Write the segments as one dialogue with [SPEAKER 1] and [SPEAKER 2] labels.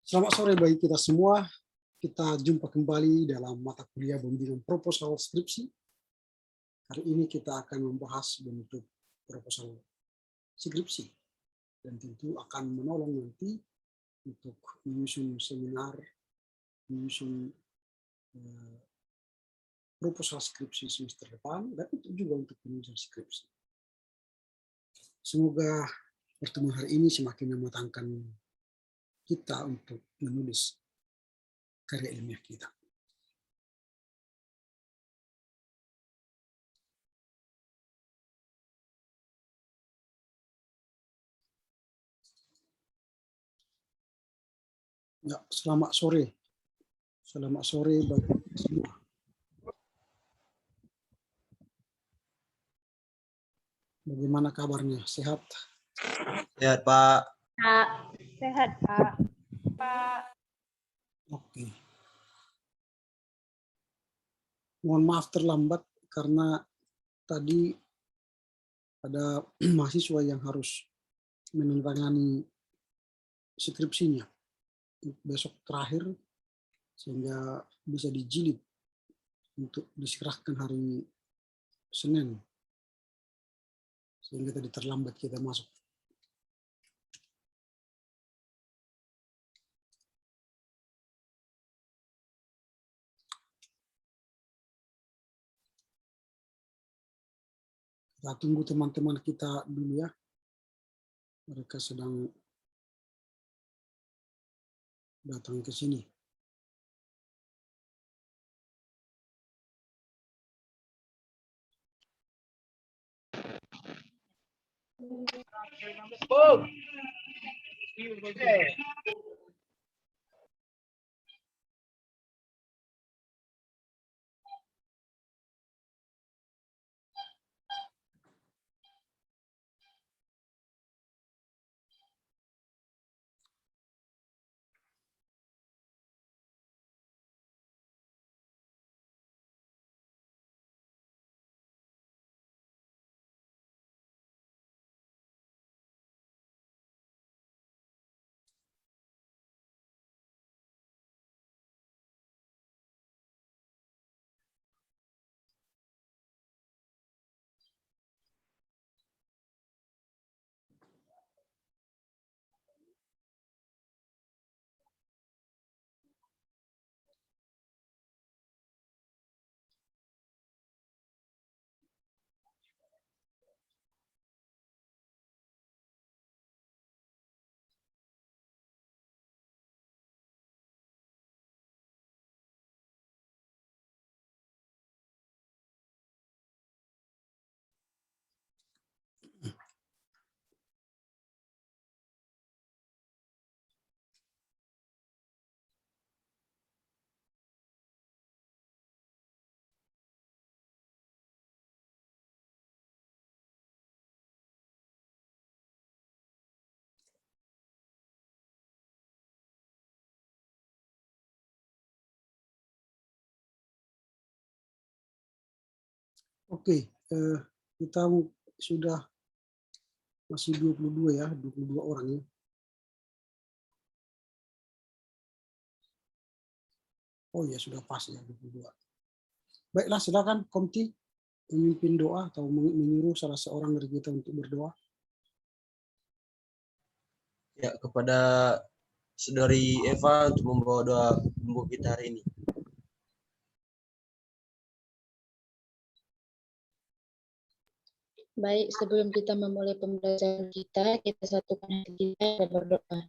[SPEAKER 1] Selamat sore bagi kita semua. Kita jumpa kembali dalam mata kuliah bimbingan proposal skripsi. Hari ini kita akan membahas bentuk proposal skripsi dan tentu akan menolong nanti untuk menyusun seminar, menyusun proposal skripsi semester depan dan itu juga untuk menyusun skripsi. Semoga pertemuan hari ini semakin mematangkan kita untuk menulis karya ilmiah kita. Ya, selamat sore. Selamat sore bagi kita semua. Bagaimana kabarnya? Sehat?
[SPEAKER 2] Sehat, Pak.
[SPEAKER 3] Pak. Sehat, Pak. Pak.
[SPEAKER 1] Oke. Mohon maaf terlambat karena tadi ada mahasiswa yang harus menandatangani skripsinya besok terakhir sehingga bisa dijilid untuk diserahkan hari Senin. Sehingga tadi terlambat kita masuk. Kita tunggu teman-teman kita dulu ya. Mereka sedang datang ke sini. Oke, kita sudah masih 22 ya, 22 orang ya. Oh ya, sudah pas ya 22. Baiklah, silakan Komti memimpin doa atau menyuruh salah seorang dari kita untuk berdoa.
[SPEAKER 2] Ya, kepada Saudari Eva untuk membawa doa pembuka kita hari ini.
[SPEAKER 3] Baik, sebelum kita memulai pembelajaran kita satukan hati kita dan berdoa.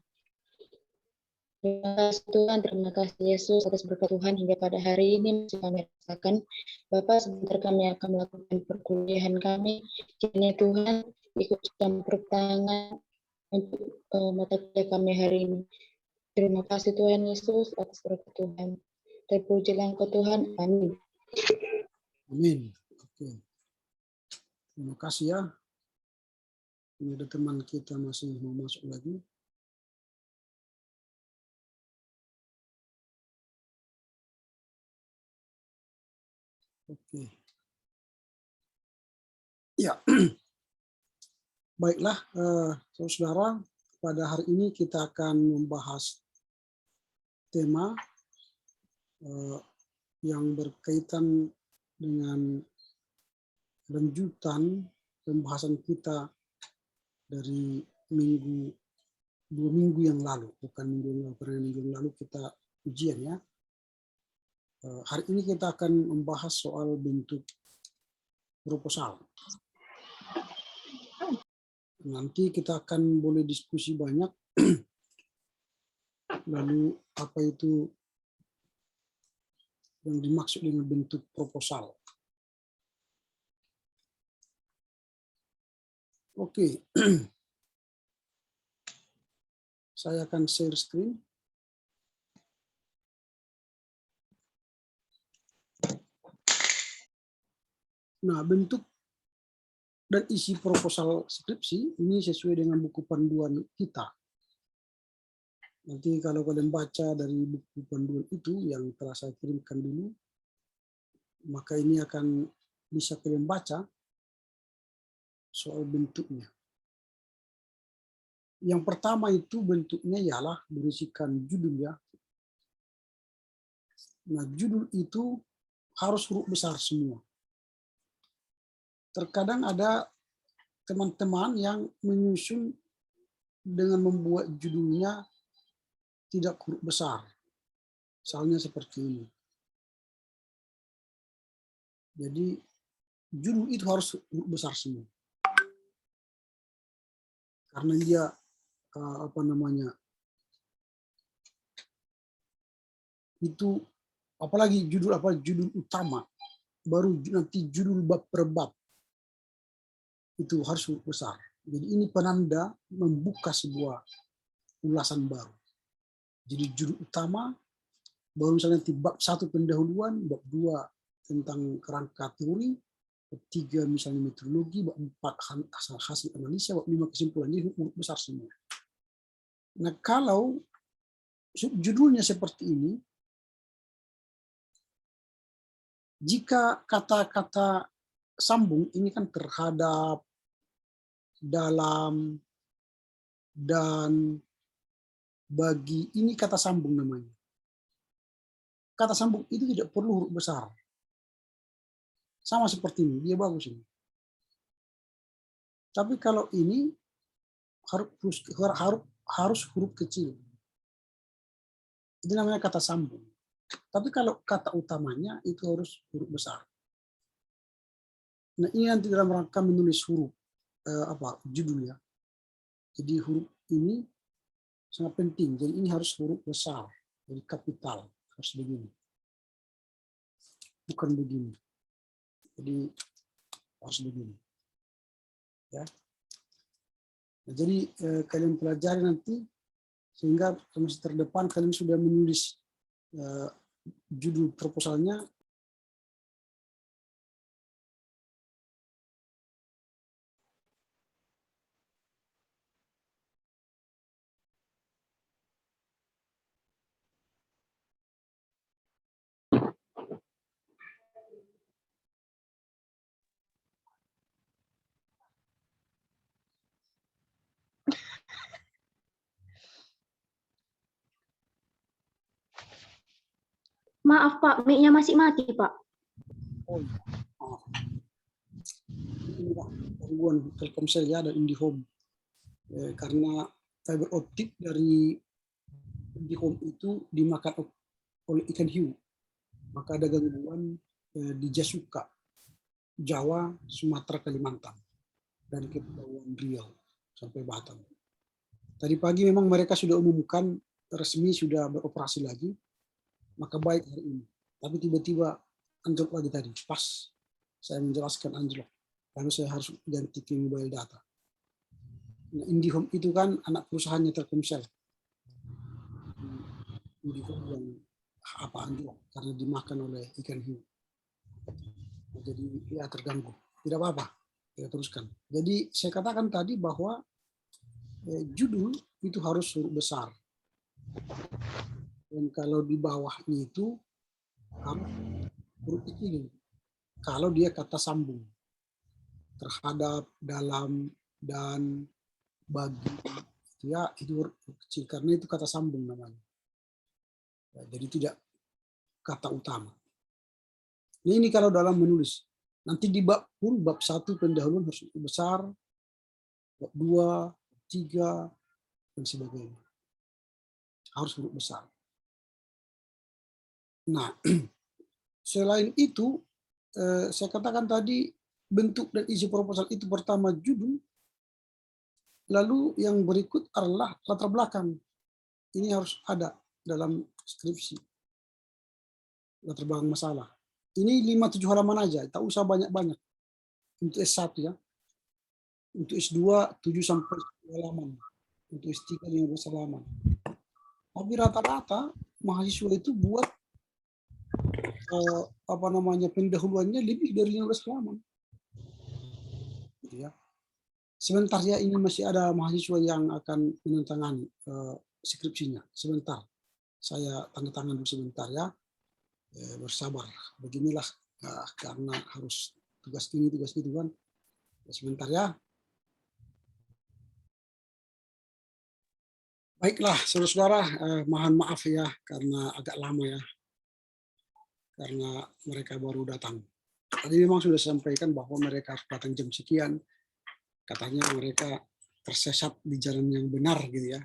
[SPEAKER 3] Terima kasih Tuhan, terima kasih Yesus atas berkat Tuhan hingga pada hari ini masih kami rasakan. Bapak, sebentar kami akan melakukan perkuliahan kami. Kiranya Tuhan ikut campur tangan untuk mata kuliah kami hari ini. Terima kasih Tuhan Yesus atas berkat Tuhan. Terpujilah Engkau Tuhan. Amin.
[SPEAKER 1] Amin. Oke. Terima kasih ya. Ini ada teman kita masih mau masuk lagi. Oke. Ya. Baiklah, saudara, pada hari ini kita akan membahas tema yang berkaitan dengan lanjutan pembahasan kita dari 2 minggu yang lalu, bukan minggu yang lalu, karena minggu yang lalu kita ujian ya. Hari ini kita akan membahas soal bentuk proposal. Nanti kita akan boleh diskusi banyak. Lalu apa itu yang dimaksud dengan bentuk proposal? Oke. Saya akan share screen. Nah, bentuk dan isi proposal skripsi ini sesuai dengan buku panduan kita. Nanti kalau kalian baca dari buku panduan itu yang telah saya kirimkan dulu, maka ini akan bisa kalian baca soal bentuknya. Yang pertama itu bentuknya ialah berisikan judul ya. Nah, judul itu harus huruf besar semua. Terkadang ada teman-teman yang menyusun dengan membuat judulnya tidak huruf besar. Misalnya seperti ini. Jadi judul itu harus huruf besar semua. Karena dia itu apalagi judul utama, baru nanti judul bab per bab itu harus huruf besar. Jadi ini penanda membuka sebuah ulasan baru. Jadi judul utama, baru misalnya nanti bab 1 pendahuluan, bab 2 tentang kerangka teori, bab 3 misalnya metodologi, bab 4 hasil analisa, bab 5 kesimpulan. Ini huruf besar semua. Nah, kalau judulnya seperti ini, jika kata-kata sambung ini kan terhadap, dalam, dan, bagi, ini kata sambung namanya. Kata sambung itu tidak perlu huruf besar. Sama seperti ini, dia bagus ini. Tapi kalau ini harus huruf kecil. Itu namanya kata sambung. Tapi kalau kata utamanya itu harus huruf besar. Nah, ini nanti dalam rangka menulis huruf judul ya. Jadi huruf ini sangat penting. Jadi ini harus huruf besar, jadi kapital, harus begini. Bukan begini. Jadi harus begini. Ya. Nah, jadi kalian pelajari nanti sehingga semester depan kalian sudah menulis judul proposalnya.
[SPEAKER 4] Maaf Pak, mic-nya masih mati Pak.
[SPEAKER 1] Oh, maaf. Ini Pak, gangguan Telkomsel ya dan IndiHome. Karena fiber optik dari IndiHome itu dimakan oleh ikan hiu. Maka ada gangguan di Jasuka, Jawa, Sumatera, Kalimantan, dan Kepulauan Riau sampai Batam. Tadi pagi memang mereka sudah umumkan resmi sudah beroperasi lagi, maka baik hari ini. Tapi tiba-tiba anjlok lagi tadi, pas saya menjelaskan anjlok. Lalu saya harus ganti ke mobile data. Nah, IndiHome itu kan anak perusahaannya Telkomsel. IndiHome yang anjlok karena dimakan oleh ikan hiu. Jadi ya terganggu. Tidak apa-apa, kita teruskan. Jadi saya katakan tadi bahwa judul itu harus huruf besar. Dan kalau di bawahnya itu harus huruf kecil. Kalau dia kata sambung terhadap, dalam, dan, bagi, ya itu huruf kecil karena itu kata sambung namanya. Jadi tidak kata utama. Nah, ini kalau dalam menulis. Nanti di bab pun, bab 1 pendahuluan harus besar, bab 2, 3, dan sebagainya. Harus huruf besar. Nah, selain itu, saya katakan tadi, bentuk dan isi proposal itu pertama judul, lalu yang berikut adalah latar belakang. Ini harus ada dalam skripsi. Latar belakang masalah. Ini 5-7 halaman aja, tak usah banyak-banyak. Untuk S1 ya. Untuk S2 7-10 halaman. Untuk S3 15 halaman. Tapi rata-rata mahasiswa itu buat pendahuluannya lebih dari 15 halaman. Gitu ya. Sebentar ya, ini masih ada mahasiswa yang akan menandatangani skripsinya. Sebentar. Saya tanda tangan dulu sebentar ya. Bersabar, beginilah karena harus tugas ini tugas itu kan. Sebentar ya. Baiklah saudara-saudara, mohon maaf ya karena agak lama ya, karena mereka baru datang. Tadi memang sudah sampaikan bahwa mereka harus datang jam sekian, katanya mereka tersesat di jalan yang benar gitu ya.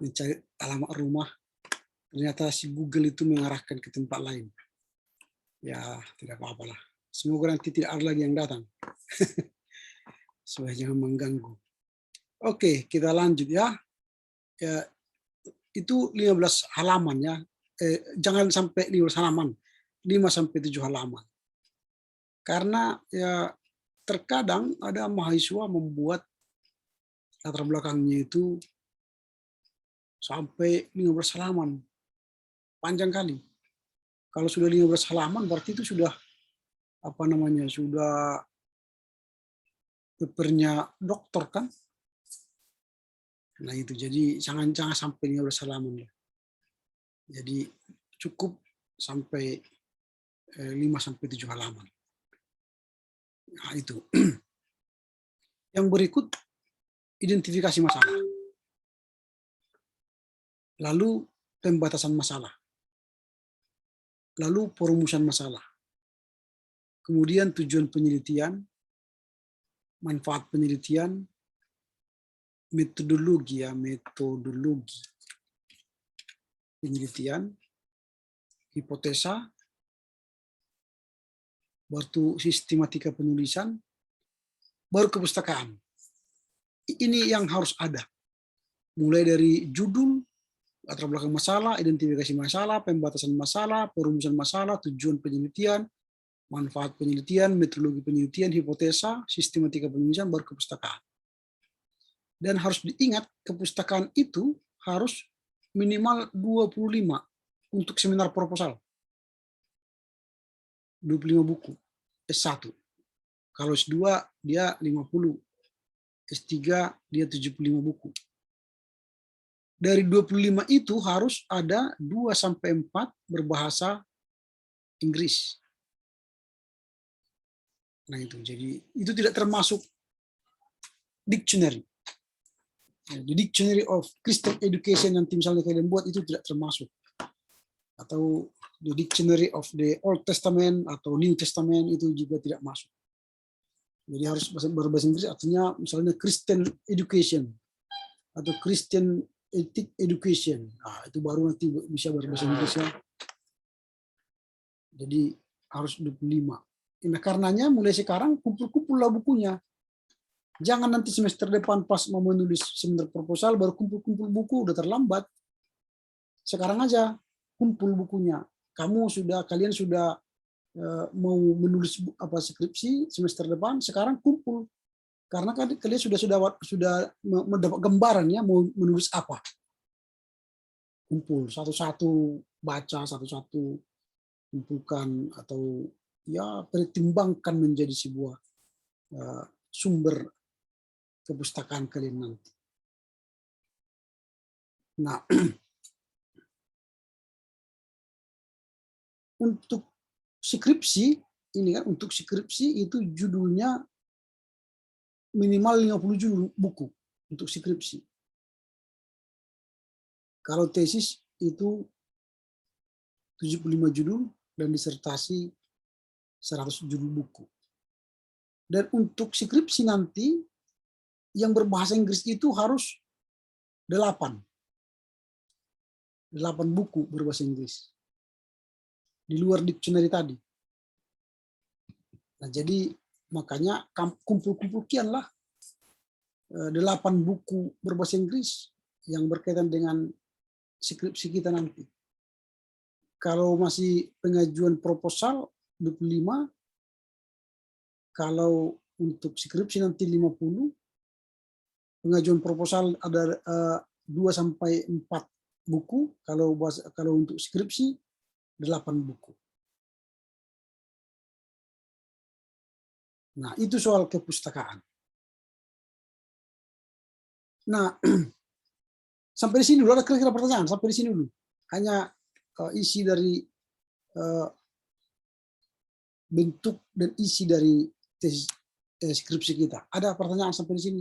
[SPEAKER 1] Mencari alamat rumah, ternyata si Google itu mengarahkan ke tempat lain. Ya, tidak apa-apalah. Semoga nanti tidak ada lagi yang datang. Supaya jangan mengganggu. Oke, kita lanjut ya. Ya, itu 15 halaman ya. Jangan sampai 15 halaman. 5-7 halaman. Karena ya terkadang ada mahasiswa membuat latar belakangnya itu sampai 15 halaman. Panjang kali. Kalau sudah 15 halaman berarti itu sudah sudah papernya dokter kan. Nah itu, jadi jangan sampai 15 halaman ya. Jadi cukup sampai 5-7 halaman. Nah itu. Yang berikut identifikasi masalah. Lalu pembatasan masalah. Lalu perumusan masalah. Kemudian tujuan penelitian, manfaat penelitian, metodologi penelitian, hipotesa, baru sistematika penulisan, baru kepustakaan. Ini yang harus ada. Mulai dari judul, latar belakang masalah, identifikasi masalah, pembatasan masalah, perumusan masalah, tujuan penelitian, manfaat penelitian, metodologi penelitian, hipotesa, sistematika penulisan, baru kepustakaan. Dan harus diingat, kepustakaan itu harus minimal 25 untuk seminar proposal. 25 buku, S1. Kalau S2 dia 50, S3 dia 75 buku. Dari 25 itu harus ada 2-4 berbahasa Inggris. Nah itu, jadi itu tidak termasuk dictionary. The Dictionary of Christian Education nanti misalnya kalian buat itu tidak termasuk. Atau the Dictionary of the Old Testament atau New Testament itu juga tidak masuk. Jadi harus berbahasa Inggris, artinya misalnya Christian Education atau Christian Ethic Education. Nah, itu baru nanti bisa berbahasa Inggris ya. Jadi harus 25. Nah, karenanya mulai sekarang kumpul-kumpul lah bukunya. Jangan nanti semester depan pas mau menulis seminar proposal baru kumpul-kumpul buku, udah terlambat. Sekarang aja kumpul bukunya. Kalian sudah mau menulis skripsi semester depan, sekarang kumpul. Karena kan kalian sudah mendapat gambaran ya mau menulis apa. Kumpul satu-satu, baca satu-satu, kumpulkan atau ya pertimbangkan menjadi sebuah sumber kepustakaan kalian nanti. Nah, untuk skripsi ini kan, untuk skripsi itu judulnya minimal 50 judul buku untuk skripsi. Kalau tesis itu 75 judul, dan disertasi 100 judul buku. Dan untuk skripsi nanti, yang berbahasa Inggris itu harus 8 buku berbahasa Inggris. Di luar dictionary tadi. Nah, jadi makanya kumpul-kumpul kianlah 8 buku berbahasa Inggris yang berkaitan dengan skripsi kita nanti. Kalau masih pengajuan proposal 25, kalau untuk skripsi nanti 50, pengajuan proposal ada 2 sampai 4 buku, kalau untuk skripsi 8 buku. Nah, itu soal kepustakaan. Nah, sampai di sini dulu, ada kira-kira pertanyaan sampai di sini dulu. Hanya isi dari bentuk dan isi dari tesis skripsi kita. Ada pertanyaan sampai di sini?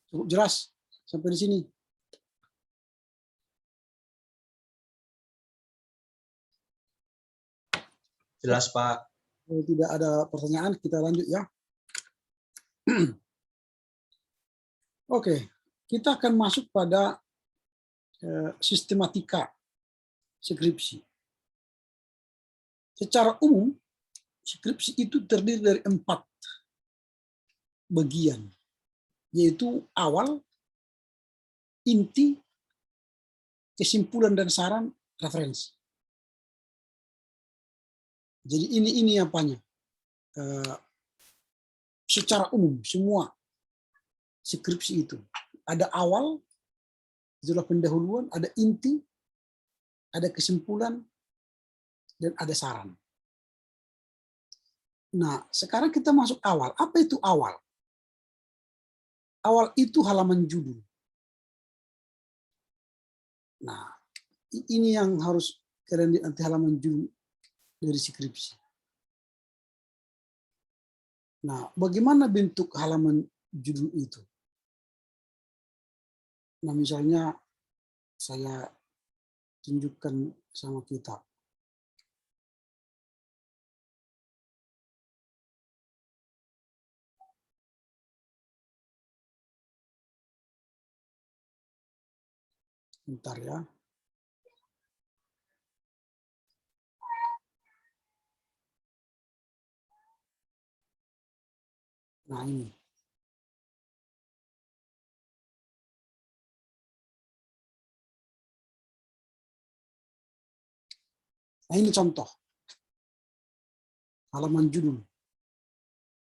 [SPEAKER 1] Cukup jelas sampai di sini?
[SPEAKER 2] Jelas, Pak.
[SPEAKER 1] Kalau tidak ada pertanyaan, kita lanjut ya. Oke, kita akan masuk pada sistematika skripsi. Secara umum, skripsi itu terdiri dari 4 bagian, yaitu awal, inti, kesimpulan dan saran, referensi. Jadi ini apanya? Secara umum semua skripsi itu ada awal, itulah pendahuluan, ada inti, ada kesimpulan, dan ada saran. Nah, sekarang kita masuk awal. Apa itu awal? Awal itu halaman judul. Nah, ini yang harus kalian lihat nanti, halaman judul dari skripsi. Nah, bagaimana bentuk halaman judul itu? Nah, misalnya saya tunjukkan sama kita. Bentar ya. Nah, ini. Nah, ini contoh halaman judul.